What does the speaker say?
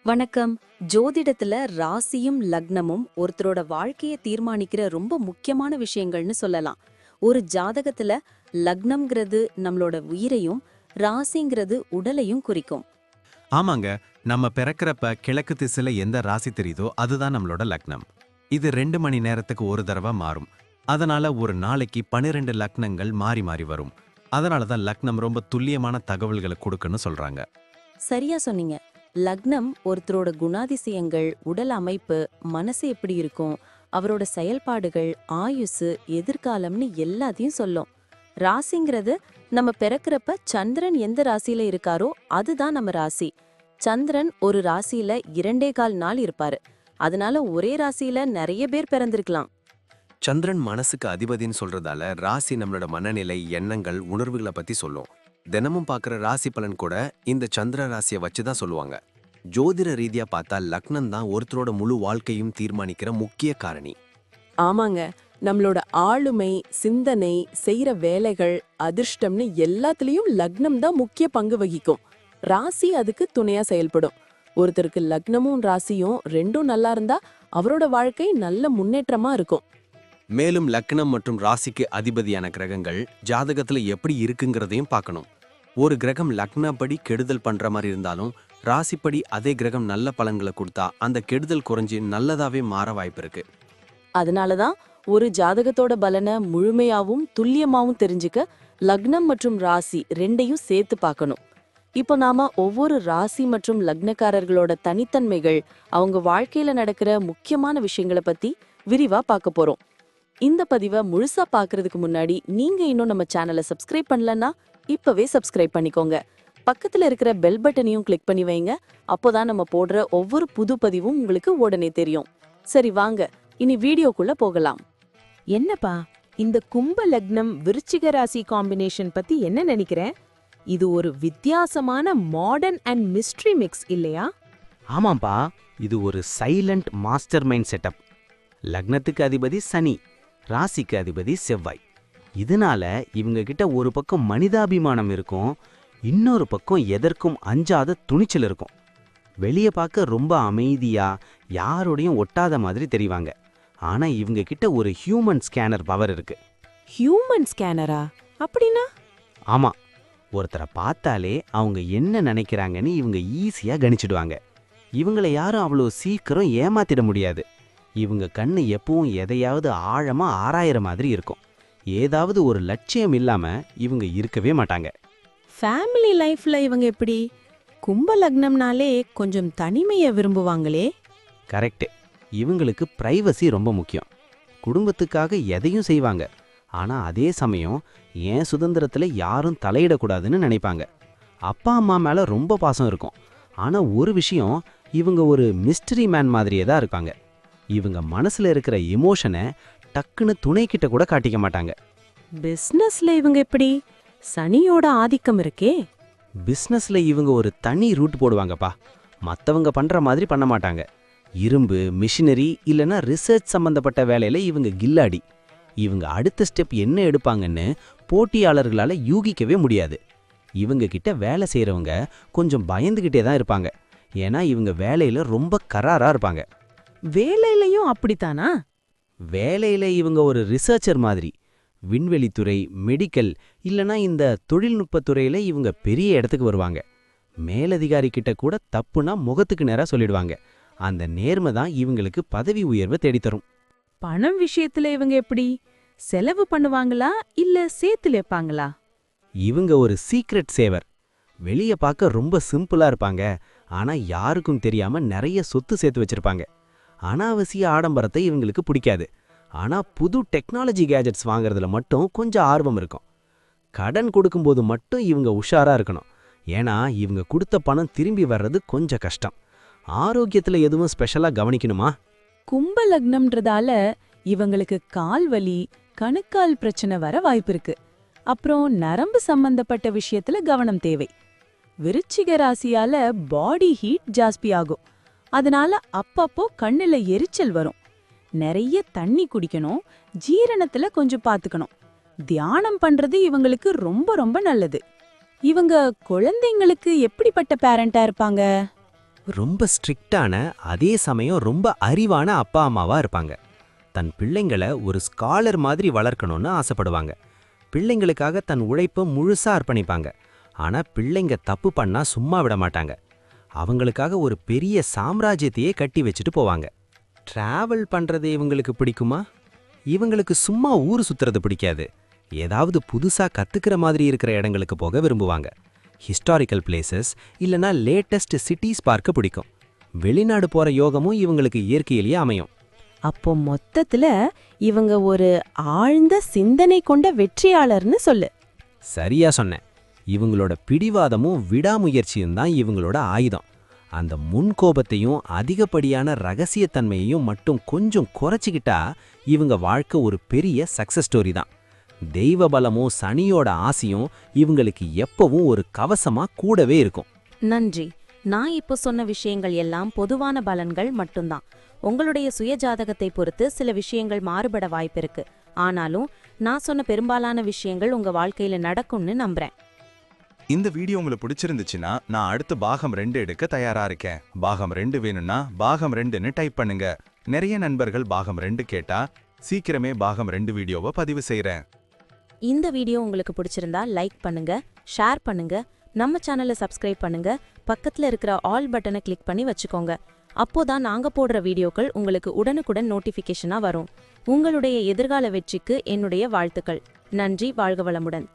வணக்கம். ஜோதிடத்துல ராசியும் லக்னமும் ஒருத்தரோட வாழ்க்கைய தீர்மானிக்கிற ரொம்ப முக்கியமான விஷயங்கள்னு சொல்லலாம். ஒரு ஜாதகத்துல லக்னம்ங்கிறது நம்மளோட உயிரையும், ராசிங்கிறது உடலையும் குறிக்கும். ஆமாங்க. நம்ம பிறக்கிறப்ப கிழக்கு திசையில எந்த ராசி தெரியுதோ அதுதான் நம்மளோட லக்னம். இது 2 மணி நேரத்துக்கு ஒரு தடவை மாறும். அதனால ஒரு நாளைக்கு 12 லக்னங்கள் மாறி மாறி வரும். அதனால தான் லக்னம் ரொம்ப துல்லியமான தகவல்களை கொடுக்குன்னு சொல்றாங்க. சரியா சொன்னீங்க. லக்னம் ஒருத்தரோட குணாதிசயங்கள், உடல் அமைப்பு, மனசு எப்படி இருக்கும், அவரோட செயல்பாடுகள், ஆயுசு, எதிர்காலம்னு எல்லாத்தையும் சொல்லும். ராசிங்கிறது நம்ம பிறக்கிறப்ப சந்திரன் எந்த ராசியில இருக்காரோ அதுதான் நம்ம ராசி. சந்திரன் ஒரு ராசியில 2.25 நாள் இருப்பாரு. அதனால ஒரே ராசியில நிறைய பேர் பிறந்திருக்கலாம். சந்திரன் மனசுக்கு அதிபதின்னு சொல்றதால ராசி நம்மளோட மனநிலை, எண்ணங்கள், உணர்வுகளை பத்தி சொல்லும். தினமும் பார்க்குற ராசி பலன் கூட இந்த சந்திர ராசியை வச்சு தான் சொல்லுவாங்க. ஜோதிட ரீதியா பார்த்தா லக்னம் தான் ஒருத்தரோட முழு வாழ்க்கையும் தீர்மானிக்கிற முக்கிய காரணி. ஆமாங்க. நம்மளோட ஆளுமை, சிந்தனை, செய்யற வேலைகள், அதிர்ஷ்டம்னு எல்லாத்துலயும் லக்னம் தான் முக்கிய பங்கு வகிக்கும். ராசி அதுக்கு துணையா செயல்படும். ஒருத்தருக்கு லக்னமும் ராசியும் ரெண்டும் நல்லா இருந்தா அவரோட வாழ்க்கை நல்ல முன்னேற்றமா இருக்கும். மேலும் லக்னம் மற்றும் ராசிக்கு அதிபதியான கிரகங்கள் ஜாதகத்துல எப்படி இருக்குங்கிறதையும் பார்க்கணும். ஒரு கிரகம் லக்னப்படி கெடுதல் பண்ற மாதிரி இருந்தாலும் ராசிப்படி அதே கிரகம் நல்ல பலன்களை கொடுத்தா அந்த கெடுதல் குறைஞ்சி நல்லதாவே மாற வாய்ப்பு இருக்கு. அதனாலதான் ஒரு ஜாதகத்தோட பலனை முழுமையாவும் துல்லியமாவும் தெரிஞ்சுக்க லக்னம் மற்றும் ராசி ரெண்டையும் சேர்த்து பார்க்கணும். இப்போ நாம ஒவ்வொரு ராசி மற்றும் லக்னக்காரர்களோட தனித்தன்மைகள், அவங்க வாழ்க்கையில நடக்கிற முக்கியமான விஷயங்களை பத்தி விரிவா பார்க்க போறோம். இந்த பதிவை முழுசா பார்க்கறதுக்கு முன்னாடி நீங்க இன்னும் நம்ம சேனலை சப்ஸ்கிரைப் பண்ணலன்னா இப்பவே சப்ஸ்கிரைப் பண்ணிக்கோங்க. பக்கத்துல இருக்கிற பெல் பட்டனையும் கிளிக் பண்ணி வைங்க. அப்போதான் நம்ம போடுற ஒவ்வொரு புது பதிவும் உங்களுக்கு உடனே தெரியும். சரி வாங்க, இனி வீடியோக்குள்ள போகலாம். என்னப்பா இந்த கும்ப லக்னம் விருச்சிக ராசி காம்பினேஷன் பத்தி என்ன நினைக்கிறேன்? இது ஒரு வித்தியாசமான மாடர்ன் அண்ட் மிஸ்ட்ரி மிக்ஸ் இல்லையா? ஆமாம்பா, இது ஒரு சைலண்ட் மாஸ்டர் மைண்ட் செட்டப். லக்னத்துக்கு அதிபதி சனி, ராசிக்கு அதிபதி செவ்வாய். இதனால இவங்க கிட்ட ஒரு பக்கம் மனிதாபிமானம் இருக்கும், இன்னொரு பக்கம் எதற்கும் அஞ்சாத துணிச்சல் இருக்கும். வெளியே பார்க்க ரொம்ப அமைதியா யாரோடையும் ஒட்டாத மாதிரி தெரிவாங்க. ஆனா இவங்க கிட்ட ஒரு ஹியூமன் ஸ்கேனர் பவர் இருக்கு. ஹியூமன் ஸ்கேனரா? அப்படின்னா? ஆமா, ஒருத்தரை பார்த்தாலே அவங்க என்ன நினைக்கிறாங்கன்னு இவங்க ஈஸியா கணிச்சிடுவாங்க. இவங்களை யாரும் அவ்வளோ சீக்கிரம் ஏமாத்திட முடியாது. இவங்க கண்ணு எப்பவும் எதையாவது ஆழமா ஆராயிற மாதிரி இருக்கும். ஏதாவது ஒரு லட்சியம் இல்லாம இவங்க இருக்கவே மாட்டாங்க. ஃபேமிலி லைஃப்ல இவங்க எப்படி? கும்ப லக்னம்னாலே கொஞ்சம் தனிமையை விரும்புவாங்களே. கரெக்ட். இவங்களுக்கு பிரைவசி ரொம்ப முக்கியம். குடும்பத்துக்காக எதையும் செய்வாங்க. ஆனா அதே சமயம் ஏன் சுதந்திரத்துல யாரும் தலையிடக்கூடாதுன்னு நினைப்பாங்க. அப்பா அம்மா மேல ரொம்ப பாசம் இருக்கும். ஆனா ஒரு விஷயம், இவங்க ஒரு மிஸ்டரி மேன் மாதிரியே தான் இருக்காங்க. இவங்க மனசுல இருக்கிற எமோஷனை டக்குன்னு துணை கிட்ட கூட காட்டிக்க மாட்டாங்க. பிசினஸ்ல இவங்க எப்படி? சனியோட ஆதிக்கம் இருக்கே. பிசினஸ்ல இவங்க ஒரு தனி ரூட் போடுவாங்கப்பா. மத்தவங்க பண்ற மாதிரி பண்ண மாட்டாங்க. இரும்பு, மிஷினரி இல்லனா ரிசர்ச் சம்பந்தப்பட்ட வேலையில இவங்க கில்லாடி. இவங்க அடுத்த ஸ்டெப் என்ன எடுப்பாங்கன்னு போட்டியாளர்களால யூகிக்கவே முடியாது. இவங்க கிட்ட வேலை செய்யறவங்க கொஞ்சம் பயந்துகிட்டே தான் இருப்பாங்க. ஏன்னா இவங்க வேலையில ரொம்ப கராரா இருப்பாங்க. வேலையிலையும் அப்படித்தானா? வேலையில இவங்க ஒரு ரிசர்ச்சர் மாதிரி. விண்வெளித்துறை, மெடிக்கல் இல்லனா இந்த தொழில்நுட்பத்துறையில இவங்க பெரிய இடத்துக்கு வருவாங்க. மேலதிகாரி கிட்ட கூட தப்புனா முகத்துக்கு நேரா சொல்லிடுவாங்க. அந்த நேர்மை தான் இவங்களுக்கு பதவி உயர்வை தேடித்தரும். பணம் விஷயத்துல இவங்க எப்படி? செலவு பண்ணுவாங்களா இல்ல சேர்த்து வைப்பாங்களா? இவங்க ஒரு சீக்ரெட் சேவர். வெளிய பார்க்க ரொம்ப சிம்பிளா இருப்பாங்க. ஆனா யாருக்கும் தெரியாம நிறைய சொத்து சேர்த்து வச்சிருப்பாங்க. அனாவசிய ஆடம்பரத்தை இவங்களுக்கு பிடிக்காது. ஆனா புது டெக்னாலஜி கேஜெட்ஸ் வாங்குறதுல மட்டும் கொஞ்சம் ஆர்வம் இருக்கும். கடன் கொடுக்கும்போது மட்டும் இவங்க உஷாரா இருக்கணும். ஏன்னா இவங்க கொடுத்த பணம் திரும்பி வர்றது கொஞ்சம் கஷ்டம். ஆரோக்கியத்துல எதுவும் ஸ்பெஷலா கவனிக்கணுமா? கும்ப லக்னம்ன்றதால இவங்களுக்கு கால் வலி, கணுக்கால் பிரச்சனை வர வாய்ப்பு இருக்கு. அப்புறம் நரம்பு சம்பந்தப்பட்ட விஷயத்துல கவனம் தேவை. விருச்சிக ராசியால பாடி ஹீட் ஜாஸ்தி ஆகும். அதனால அப்பப்போ கண்ணுல எரிச்சல் வரும். நிறைய தண்ணி குடிக்கணும், ஜீரணத்துல கொஞ்சம் பாத்துக்கணும். தியானம் பண்றது இவங்களுக்கு ரொம்ப ரொம்ப நல்லது. இவங்க குழந்தைங்களுக்கு எப்படிப்பட்ட பேரண்டா இருப்பாங்க? ரொம்ப ஸ்ட்ரிக்டான அதே சமயம் ரொம்ப அறிவான அப்பா அம்மாவா இருப்பாங்க. தன் பிள்ளைங்களை ஒரு ஸ்காலர் மாதிரி வளர்க்கணும்னு ஆசைப்படுவாங்க. பிள்ளைங்களுக்காக தன் உழைப்பை முழுசா அர்ப்பணிப்பாங்க. ஆனா பிள்ளைங்க தப்பு பண்ணா சும்மா விட மாட்டாங்க. அவங்களுக்காக ஒரு பெரிய சாம்ராஜ்யத்தையே கட்டி வச்சுட்டு போவாங்க. டிராவல் பண்றது இவங்களுக்கு பிடிக்குமா? இவங்களுக்கு சும்மா ஊர் சுத்துறது பிடிக்காது. ஏதாவது புதுசா கத்துக்கிற மாதிரி இருக்கிற இடங்களுக்கு போக விரும்புவாங்க. ஹிஸ்டாரிக்கல் பிளேசஸ் இல்லனா லேட்டஸ்ட் சிட்டிஸ் பார்க்க பிடிக்கும். வெளிநாடு போற யோகமும் இவங்களுக்கு இயற்கையிலேயே அமையும். அப்போ மொத்தத்துல இவங்க ஒரு ஆழ்ந்த சிந்தனை கொண்ட வெற்றியாளர்னு சொல்லு. சரியா சொன்னேன். இவங்களோட பிடிவாதமும் விடாமுயற்சியும் தான் இவங்களோட ஆயுதம். அந்த முன்கோபத்தையும் அதிகப்படியான ரகசியத்தன்மையையும் மட்டும் கொஞ்சம் குறைச்சிக்கிட்டா இவங்க வாழ்க்கை ஒரு பெரிய சக்சஸ் ஸ்டோரி தான். தெய்வ பலமும் சனியோட ஆசையும் இவங்களுக்கு எப்பவும் ஒரு கவசமா கூடவே இருக்கும். நன்றி. நான் இப்போ சொன்ன விஷயங்கள் எல்லாம் பொதுவான பலன்கள் மட்டும்தான். உங்களுடைய சுய ஜாதகத்தை பொறுத்து சில விஷயங்கள் மாறுபட வாய்ப்பிருக்கு. ஆனாலும் நான் சொன்ன பெரும்பாலான விஷயங்கள் உங்க வாழ்க்கையில நடக்கும்னு நம்புறேன். இந்த வீடியோ உங்களுக்கு பிடிச்சிருந்துச்சுன்னா நான் அடுத்து பாகம் 2 எடுக்க தயாரா இருக்கேன். பாகம் 2 வேணும்னா பாகம் 2ன்னு டைப் பண்ணுங்க. நிறைய நண்பர்கள் பாகம் 2 கேட்டா சீக்கிரமே பாகம் 2 வீடியோவை பதிவு செய்றேன். இந்த வீடியோ உங்களுக்கு பிடிச்சிருந்தா லைக் பண்ணுங்க, ஷேர் பண்ணுங்க, நம்ம சேனலை சப்ஸ்கிரைப் பண்ணுங்க, பக்கத்துல இருக்கிற ஆல் பட்டனை கிளிக் பண்ணி வச்சுக்கோங்க. அப்போதான் நாங்க போடுற வீடியோக்கள் உங்களுக்கு உடனுக்குடன் நோட்டிஃபிகேஷனா வரும். உங்களுடைய எதிர்கால வெற்றிக்கு என்னுடைய வாழ்த்துக்கள். நன்றி. வாழ்க வளமுடன்.